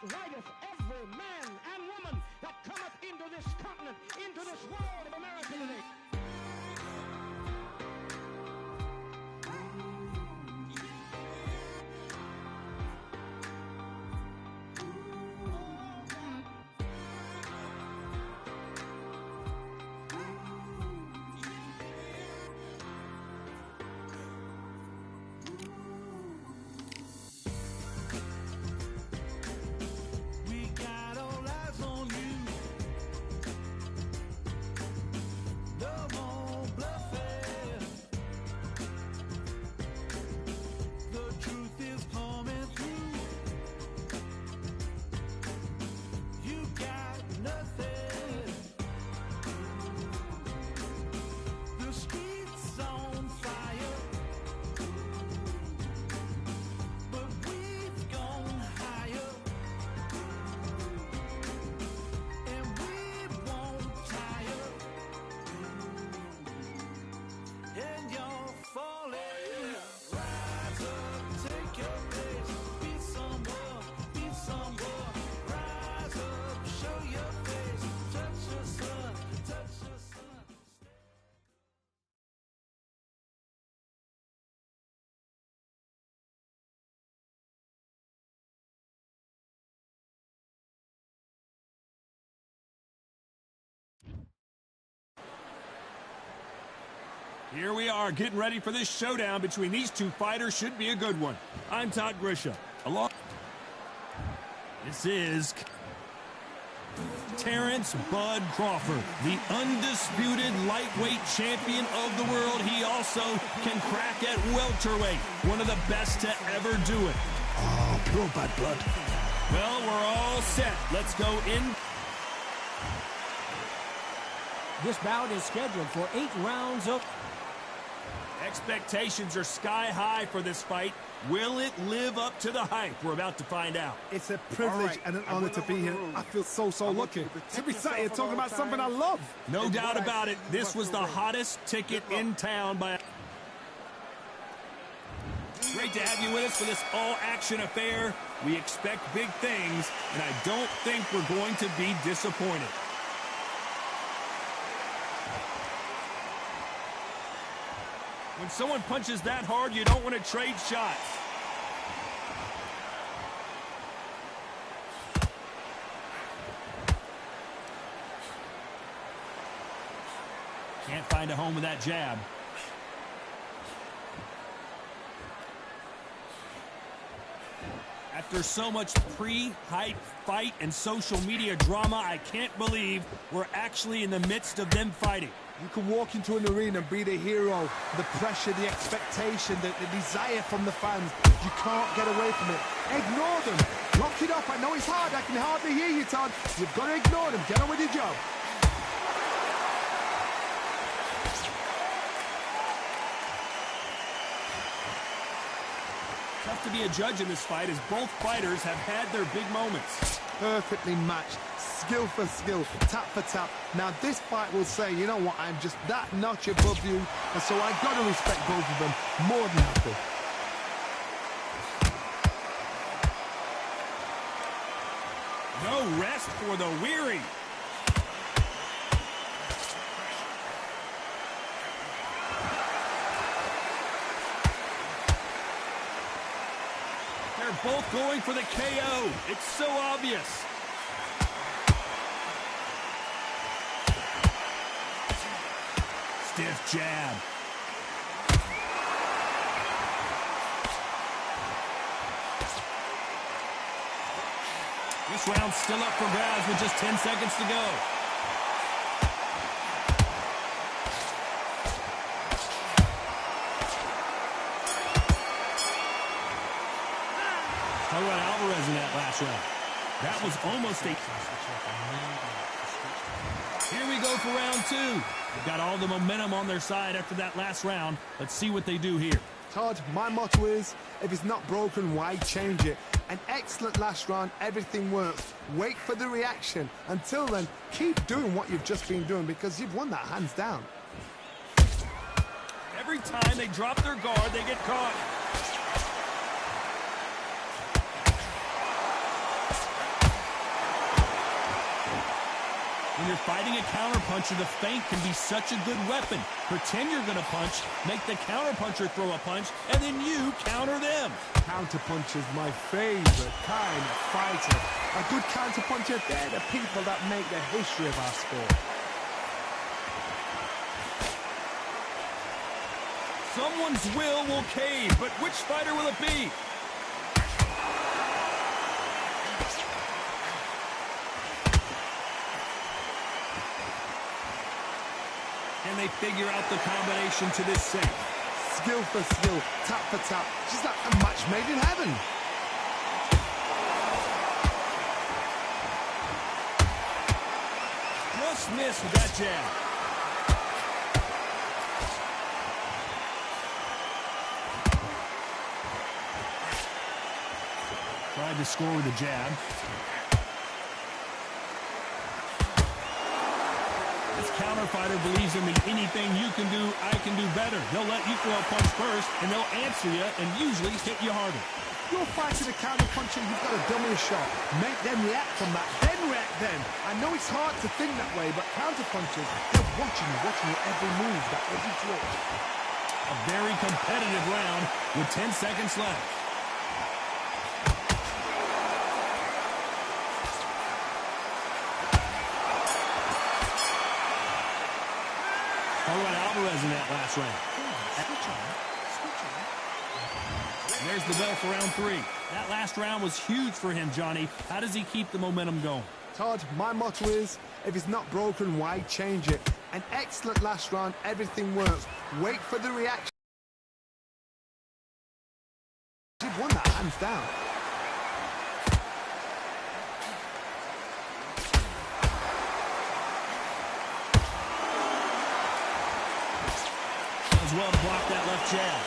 rideth every man and woman that cometh into this continent, into this world of America today. Here we are, getting ready for this showdown between these two fighters. Should be a good one. I'm Todd Grisham. This is Terrence Bud Crawford, the undisputed lightweight champion of the world. He also can crack at welterweight, one of the best to ever do it. Oh, pure bad blood. Well, we're all set. Let's go in. This bout is scheduled for 8 rounds of... Expectations are sky high for this fight. Will it live up to the hype? We're about to find out. It's a privilege and an honor to be here. I feel so lucky to be sat here talking about something I love. No doubt about it. This was the hottest ticket in town by... Great to have you with us for this all-action affair. We expect big things, and I don't think we're going to be disappointed. When someone punches that hard, you don't want to trade shots. Can't find a home with that jab. After so much pre-hype fight and social media drama, I can't believe we're actually in the midst of them fighting. You can walk into an arena and be the hero. The pressure, the expectation, the desire from the fans. You can't get away from it. Ignore them. Lock it up. I know it's hard. I can hardly hear you, Todd. You've got to ignore them. Get on with your job. Tough to be a judge in this fight as both fighters have had their big moments. Perfectly matched. Skill for skill, tap for tap. Now this fight will say, you know what, I'm just that notch above you, and so I've got to respect both of them more than happy. No rest for the weary. They're both going for the KO. It's so obvious. Stiff jab. This round's still up for grabs with just 10 seconds to go. Talk about Alvarez in that last round. That was almost a... Here we go for round 2. They've got all the momentum on their side after that last round. Let's see what they do here. Todd, my motto is, if it's not broken, why change it? An excellent last round, everything works. Wait for the reaction. Until then, keep doing what you've just been doing because you've won that hands down. Every time they drop their guard, they get caught. When you're fighting a counterpuncher, the feint can be such a good weapon. Pretend you're going to punch, make the counterpuncher throw a punch, and then you counter them. Counterpuncher is my favorite kind of fighter. A good counterpuncher, they're the people that make the history of our sport. Someone's will cave, but which fighter will it be? And they figure out the combination to this set. Skill for skill, tap for tap. She's like a match made in heaven. Just missed with that jab. Tried to score with a jab. This counter fighter believes in the anything you can do, I can do better. They'll let you throw a punch first, and they'll answer you and usually hit you harder. You're fighting a counterpuncher, you've got to dummy a shot. Make them react from that, then react then. I know it's hard to think that way, but counterpunchers, they're watching your every move, that every twitch. A very competitive round with 10 seconds left. Alvarez in that last round. There's the bell for round 3. That last round was huge for him, Johnny. How does he keep the momentum going? Todd, my motto is, if it's not broken, why change it? An excellent last round, everything works. Wait for the reaction. You've won that hands down. Well to block that left jab.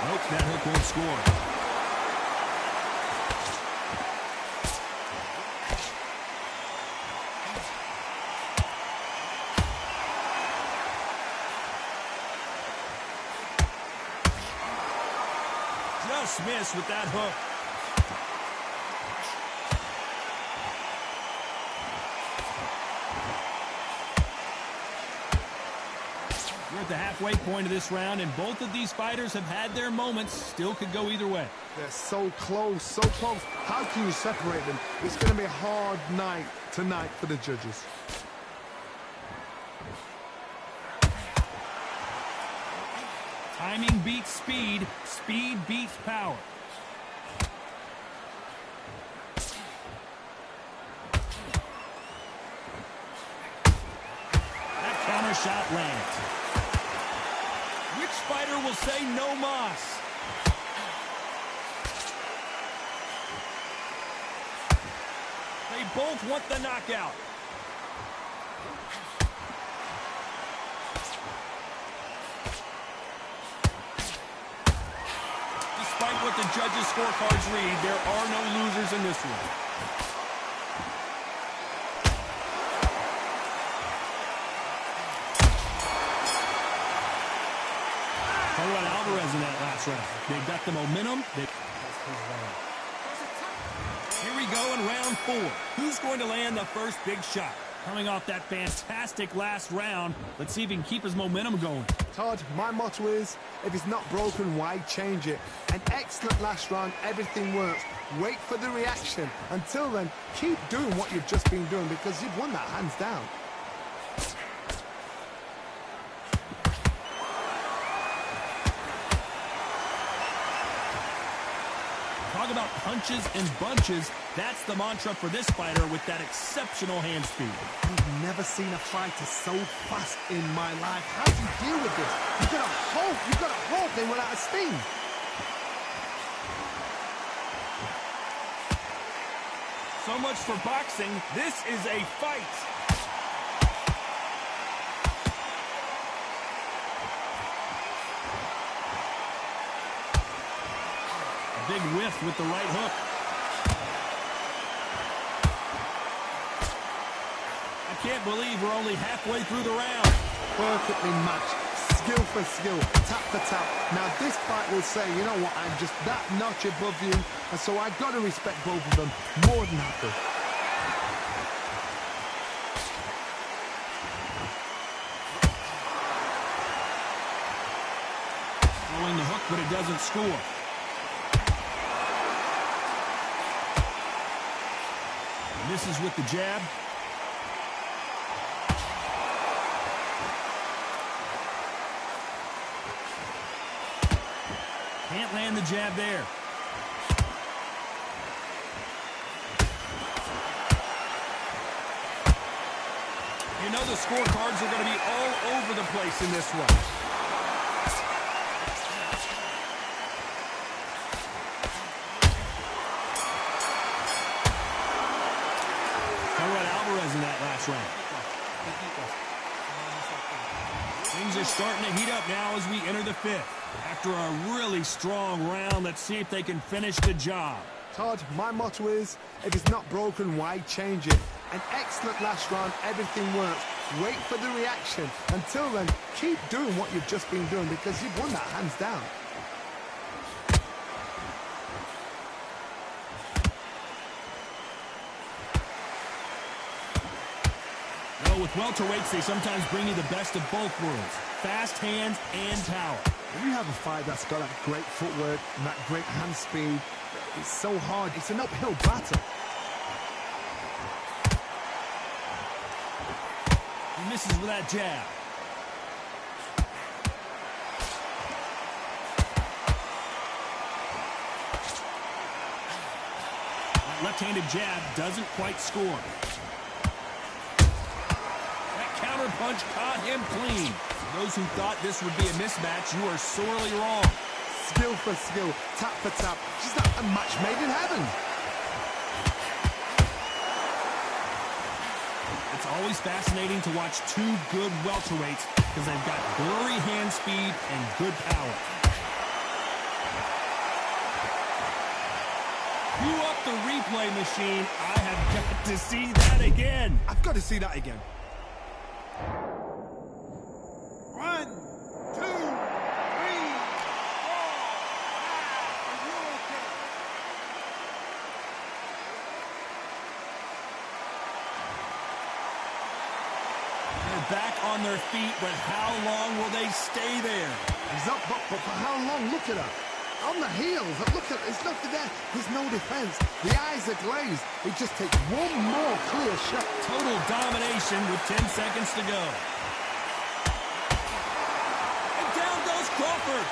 Nope, that hook won't score. Just missed with that hook. We're at the halfway point of this round, and both of these fighters have had their moments. Still could go either way. They're so close, so close. How can you separate them? It's going to be a hard night tonight for the judges. Timing beats speed. Speed beats power. That counter shot lands. Which fighter will say no mas? They both want the knockout. Despite what the judges' scorecards read, there are no losers in this one. Alvarez in that last round. They got the momentum. Here we go in round 4. Who's going to land the first big shot? Coming off that fantastic last round, let's see if he can keep his momentum going. Todd, my motto is, if it's not broken, why change it? An excellent last round, everything works. Wait for the reaction. Until then, keep doing what you've just been doing because you've won that hands down. Talk about punches and bunches. That's the mantra for this fighter with that exceptional hand speed. I've never seen a fighter so fast in my life. How do you deal with this? You've got to hope they run out of steam. So much for boxing. This is a fight. Big whiff with the right hook. I can't believe we're only halfway through the round. Perfectly matched. skill for skill, tap for tap. Now this fight will say, you know what, I'm just that notch above you, and so I've got to respect both of them more than happy. Throwing the hook, but it doesn't score. Misses with the jab. Can't land the jab there. You know the scorecards are going to be all over the place in this one. In that last round. Things are starting to heat up now as we enter the fifth. After a really strong round, let's see if they can finish the job. Todd, my motto is, if it's not broken, why change it? An excellent last round, everything works. Wait for the reaction. Until then, keep doing what you've just been doing because you've won that hands down. With welterweights, they sometimes bring you the best of both worlds. Fast hands and power. When you have a fight that's got that great footwork and that great hand speed, it's so hard. It's an uphill battle. He misses with that jab. That left-handed jab doesn't quite score. Punch caught him clean. Those who thought this would be a mismatch, you are sorely wrong. Skill for skill, tap for tap. She's not a match made in heaven. It's always fascinating to watch two good welterweights because they've got blurry hand speed and good power. Cue up the replay machine. I have got to see that again. I've got to see that again. 1, 2, 3, 4, 5. Are you okay? They're back on their feet, but how long will they stay there? He's up, but for how long? Look at her. On the heels. Look at there's nothing there. There's no defense. The eyes are glazed. It just takes one more clear shot. Total domination with 10 seconds to go. And down goes Crawford.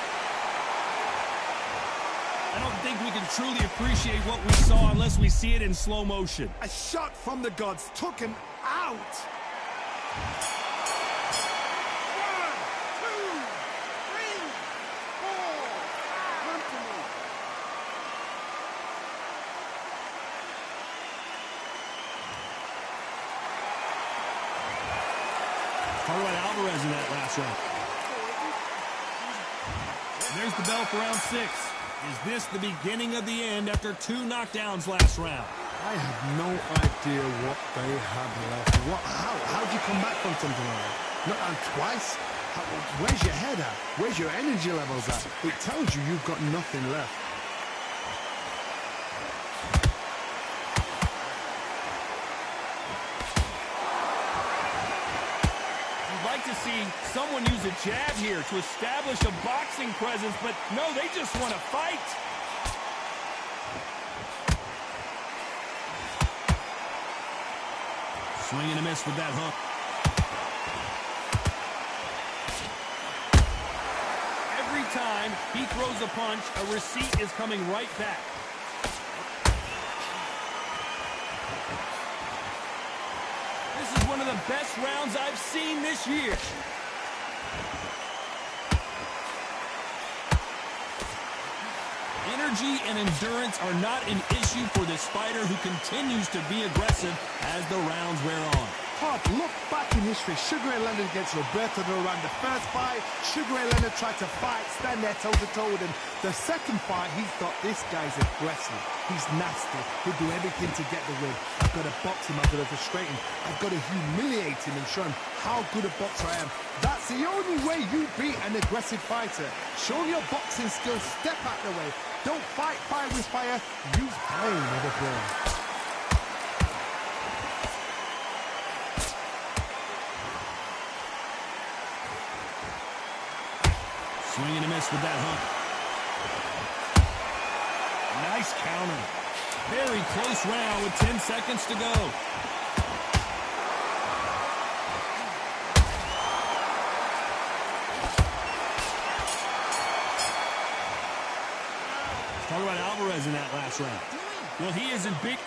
I don't think we can truly appreciate what we saw unless we see it in slow motion. A shot from the gods took him out. 1, 2, 3, 4. Come to me. How about Alvarez in that last round? There's the bell for round 6. Is this the beginning of the end after 2 knockdowns last round? I have no idea what they had left. How'd you come back from something like that? Not twice? Where's your head at? Where's your energy levels at? It tells you you've got nothing left. To see someone use a jab here to establish a boxing presence, but no, they just want to fight. Swing and a miss with that hook. Every time he throws a punch, a receipt is coming right back. This is one of the best rounds I've seen this year. Energy and endurance are not an issue for this fighter who continues to be aggressive as the rounds wear on. Todd, look back in history. Sugar Ray Leonard against Roberto Duran. The first fight, Sugar Ray Leonard tried to fight, stand there toe-to-toe with him. The second fight, he thought, this guy's aggressive. He's nasty. He'll do everything to get the win. I've got to box him. I've got to frustrate him. I've got to humiliate him and show him how good a boxer I am. That's the only way you beat an aggressive fighter. Show your boxing skills. Step out the way. Don't fight fire with fire. Use pain with a brain. Swing and a miss with that hook. Nice counter. Very close round with 10 seconds to go. Let's talk about Alvarez in that last round. Well, he is in big...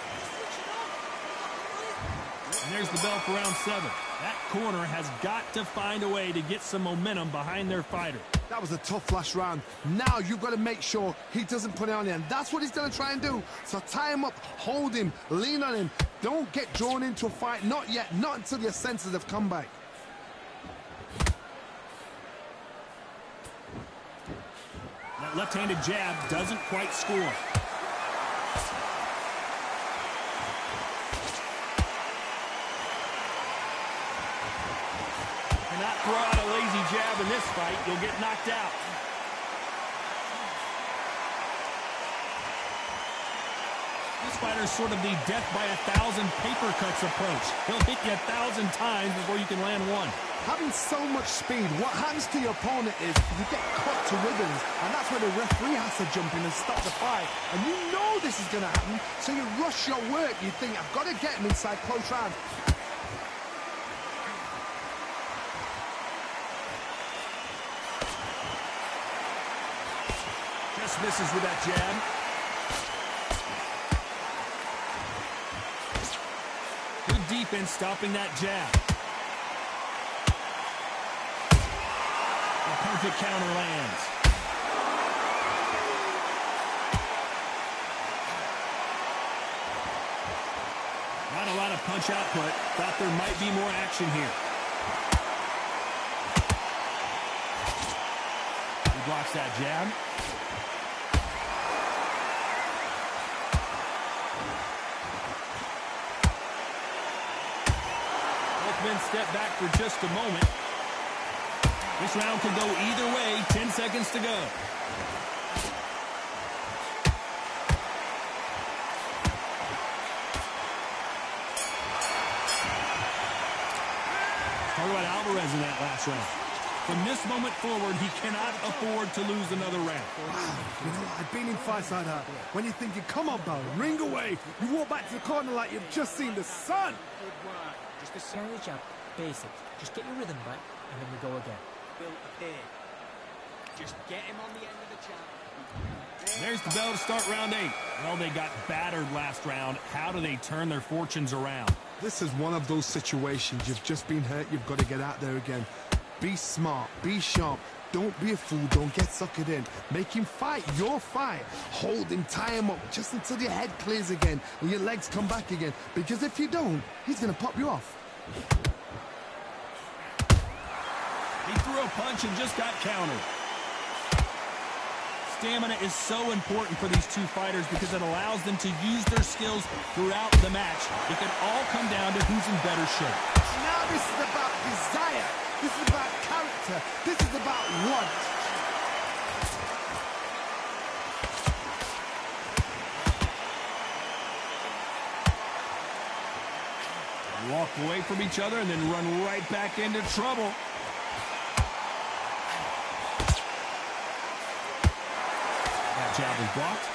And there's the bell for round 7. That corner has got to find a way to get some momentum behind their fighter. That was a tough last round. Now you've got to make sure he doesn't put it on you. And that's what he's going to try and do. So tie him up, hold him, lean on him. Don't get drawn into a fight. Not yet. Not until your senses have come back. That left-handed jab doesn't quite score. Cannot throw out a lazy jab in this fight. You'll get knocked out. This fighter's sort of the death by 1,000 paper cuts approach. He'll hit you 1,000 times before you can land one. Having so much speed, what happens to your opponent is you get cut to ribbons, and that's where the referee has to jump in and stop the fight. And you know this is going to happen, so you rush your work. You think, I've got to get him inside close round. Just misses with that jab. Good defense stopping that jab. A perfect counter lands. Not a lot of punch output. Thought there might be more action here. He blocks that jab. Men step back for just a moment. This round could go either way. 10 seconds to go. Talk about Alvarez in that last round. From this moment forward, he cannot afford to lose another round. Wow, you know, I've been in fights like that. When you're thinking, come on, Bell, ring away. You walk back to the corner like you've just seen the sun. Just a carry jab, basic. Just get your rhythm back, and then we go again. Built here. Just get him on the end of the jab. There's the bell to start round 8. Well, they got battered last round. How do they turn their fortunes around? This is one of those situations. You've just been hurt. You've got to get out there again. Be smart. Be sharp. Don't be a fool. Don't get suckered in. Make him fight your fight. Hold him, tie him up just until your head clears again and your legs come back again. Because if you don't, he's going to pop you off. He threw a punch and just got countered. Stamina is so important for these two fighters because it allows them to use their skills throughout the match. It can all come down to who's in better shape. Now this is about desire. This is about character. This is about want. Walk away from each other and then run right back into trouble. That jab is blocked.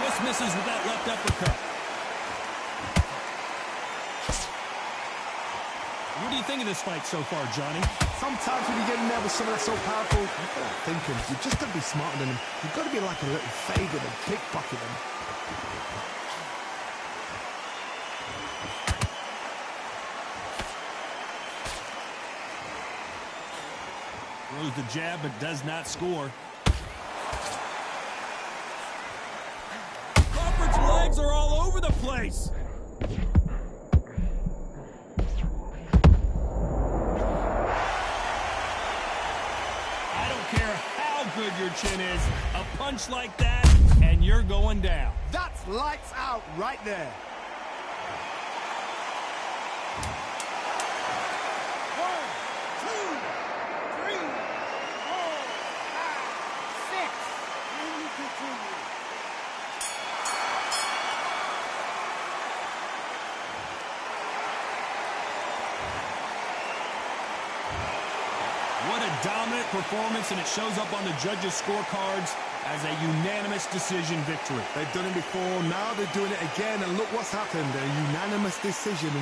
Just misses with that left uppercut. What do you think of this fight so far, Johnny? Sometimes when you get in there with someone that's so powerful, you've got to think him. You've just got to be smarter than him. You've got to be like a little Fagan and pickpocket him. Throws the jab but does not score. place. I don't care how good your chin is, a punch like that, and you're going down. That's lights out right there. 1, 2, 3, 4, 5, 6. And you continue. What a dominant performance, and it shows up on the judges' scorecards as a unanimous decision victory. They've done it before, now they're doing it again, and look what's happened, a unanimous decision.